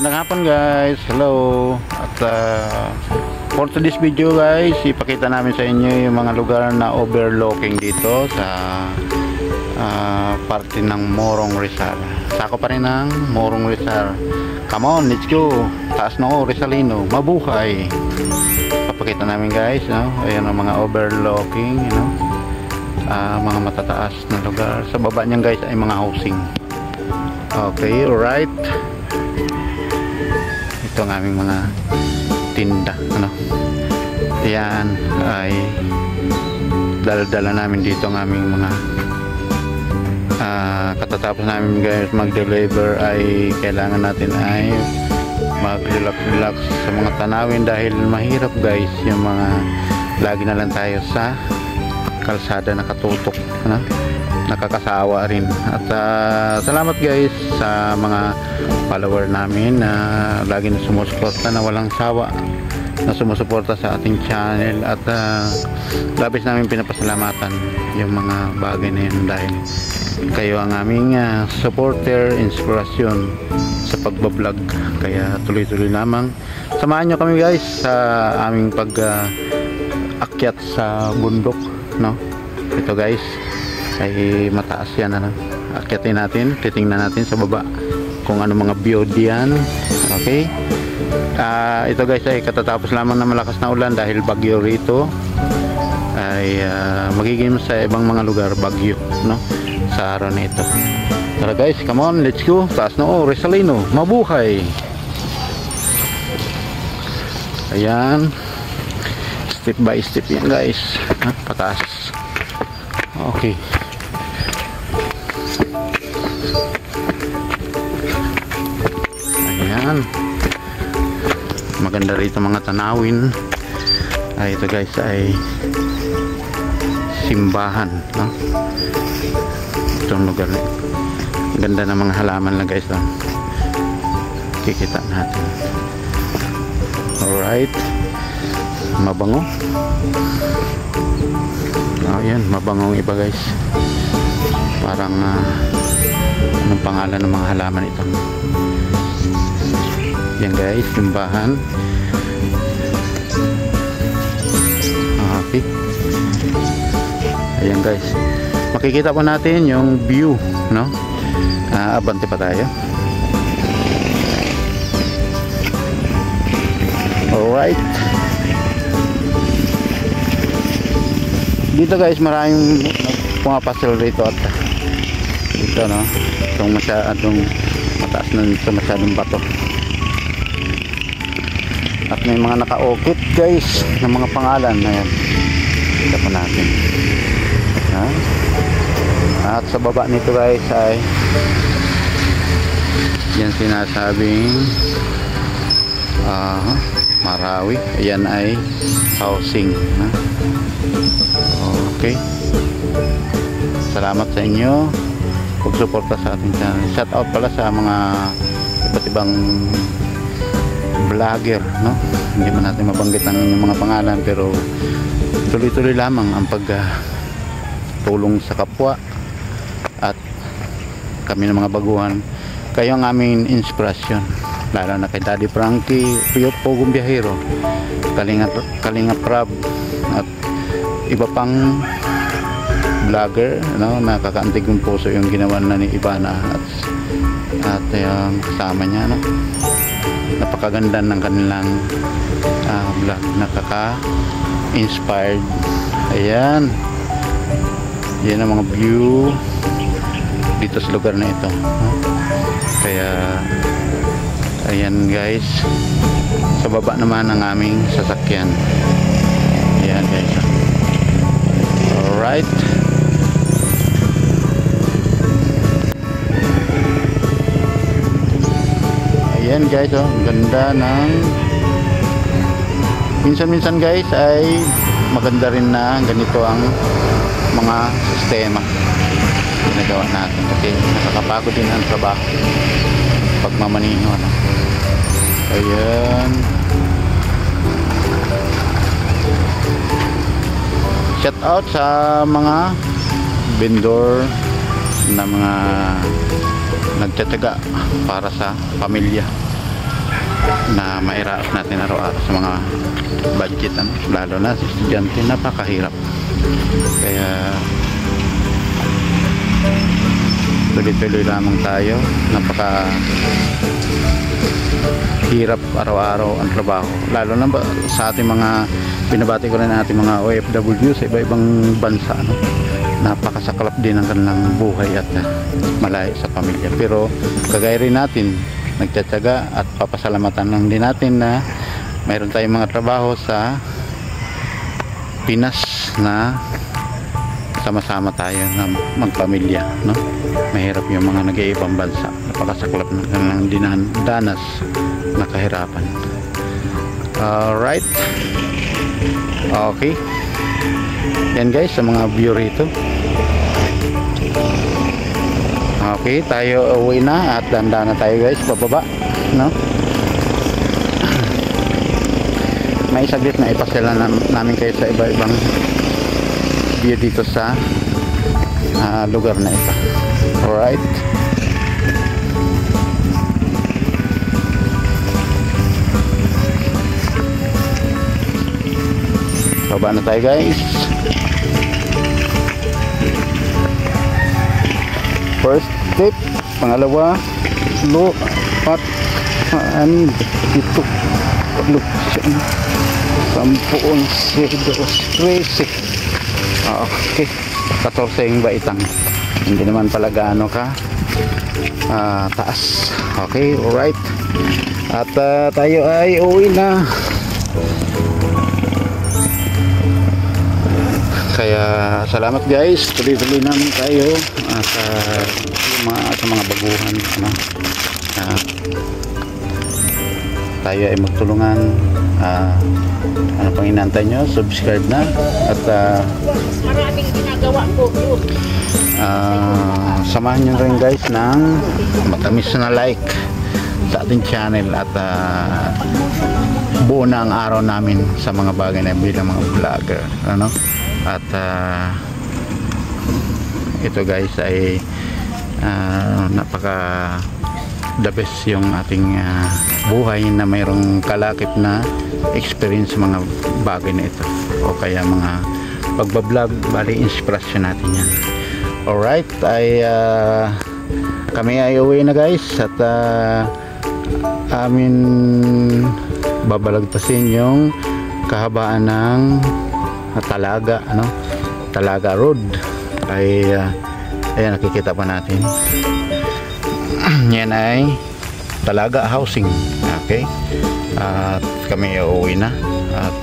Magandang hapon guys, hello. At for today's video guys, ipakita namin sa inyo yung mga lugar na overlooking dito sa parte ng Morong Rizal. Sako pa rin ng Morong Rizal. Come on, let's go. Taas no, Rizalino, mabuhay. Papakita namin guys, no? Ayan ang mga overlooking, you know? Mga matataas na lugar. Sa baba niyan guys ay mga housing. Okay, alright. Ito ang aming mga tinda, ano? Yan ay dala-dala namin dito ang aming mga katatapos namin guys mag-deliver ay kailangan natin ay mag-relax sa mga tanawin dahil mahirap guys yung mga lagi na lang tayo sa kalsada nakatutok, ano? Nakakasawa rin. At salamat guys sa mga follower namin na lagi na sumusuporta na walang sawa na sumusuporta sa ating channel at labis namin pinapasalamatan yung mga bagay na yun dahil kayo ang aming supporter, inspirasyon sa pagbablog, kaya tuloy-tuloy lamang samahan nyo kami guys sa aming pag-akyat sa bundok, no? Ito guys ay mataas yan, ano? Akyatin natin, titingnan natin sa baba kung ano mga view diyan. Okay, ito guys ay katatapos lamang na malakas na ulan dahil bagyo rito ay magiging sa ibang mga lugar bagyo, no? Sa araw na ito. Tara guys, come on, let's go. Taas na oh, Rizalino, mabuhay. Ayan, step by step yan guys, pataas. Okay, ayan, maganda rito mga tanawin. Ito guys ay simbahan, no? Itong lugar na ganda ng mga halaman lang guys, no? Kikita natin. Alright, mabango. Ayan, mabangong iba guys. Parang anong pangalan ng mga halaman ito? Yan guys, simbahan. Okay, ayan guys, makikita po natin yung view, no? Abante pa tayo. Alright, dito guys maraming pumapasal rito at dito, no? Itong masyadong mataas na ito, masyadong bato at may mga naka-okit guys ng mga pangalan. Ayan, kita po natin. Ayan. At sa baba nito guys ay yan sinasabing Marawi. Ayan ay housing, ha? Okay, salamat sa inyo pagsuporta sa ating channel. Shout out pala sa mga iba't ibang vlogger, no? Hindi man natin mabanggit ang mga pangalan pero tuloy-tuloy lamang ang pagtulong sa kapwa at kami ng mga baguhan. Kayo ang aming inspirasyon, lalo na kay Daddy Frankie, Puyot Pogong Biyahero, Kalinga Prab at iba pang vlogger, no? Nakakaantig yung puso yung ginawa na ni Ivana at yung kasama niya, no? Napakaganda ng kanilang vlog, nakaka-inspired. Ayan, yan ang mga view dito sa lugar na ito, no? Kaya ayan guys, sa baba naman ang aming sasakyan. Ayan guys. Alright, ayan guys, oh, ganda ng minsan-minsan guys ay maganda rin na ganito ang mga sistema ginagawa natin kasi nakakapagod din ang trabaho pagmamaniho, no? Ayan, shout out sa mga vendor na mga nagtataga para sa pamilya. na mairaos natin araw-araw sa mga budget, ano? Lalo na sa estudyante, napakahirap. Kaya tuloy-tuloy lamang tayo. Napaka hirap araw-araw ang trabaho, lalo na sa ating mga, binabati ko rin ating mga OFW sa iba-ibang bansa, ano? Napakasaklap din ang kanilang buhay at malayo sa pamilya, pero kagaya rin natin, nagtsatsaga at papasalamatan lang din natin na mayroon tayong mga trabaho sa Pinas na sama-sama tayo na magpamilya, no? Mahirap yung mga nag-iibang bansa, napakasaklap ng kanilang dinadanas na kahirapan. Alright, okay, yan guys sa mga view rito. Okay, tayo uwi na at danda na tayo guys pababa, no? May saglit na ipasela namin kayo sa iba-ibang view dito sa lugar na ito. Alright, baba na tayo guys. First step, pangalawa, look at ito, look, 10, 13, okay, 14 yung baitang, hindi naman pala gaano ka taas. Okay, alright, at tayo ay uwi na. Kaya salamat guys, tuloy-tuloy namin tayo sa mga baguhan, ano? Tayo ay magtulungan. Ano pang inantay nyo? Subscribe na at maraming ginagawa ko. Samahan nyo rin guys ng matamis na like sa ating channel at buo na ang araw namin sa mga bagay na bilang mga vlogger, ano? At ito guys ay napaka the best yung ating buhay na mayroong kalakip na experience sa mga bagay na ito, o kaya mga pagbablog, bali inspirasyon natin yan. Alright, ay kami ay uwi na guys at amin babalagtasin yung kahabaan ng Talaga, ano? Talaga Road ay ayan, nakikita pa natin. Yan ay Talaga Housing. Okay, at kami uuwi na at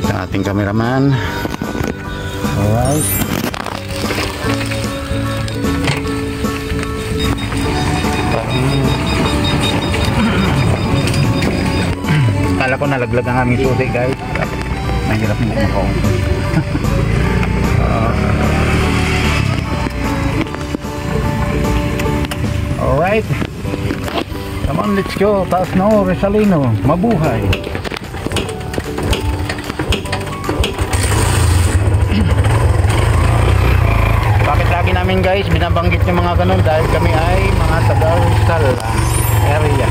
ito ang ating cameraman. Alright, kala ko nalaglag ang aming susi guys. Mahirap mo makaw. Alright, come on, let's go. Taas na o, Rizalino, mabuhay. Bakit lagi namin guys binabanggit yung mga ganun? Dahil kami ay mga taga Rizal area.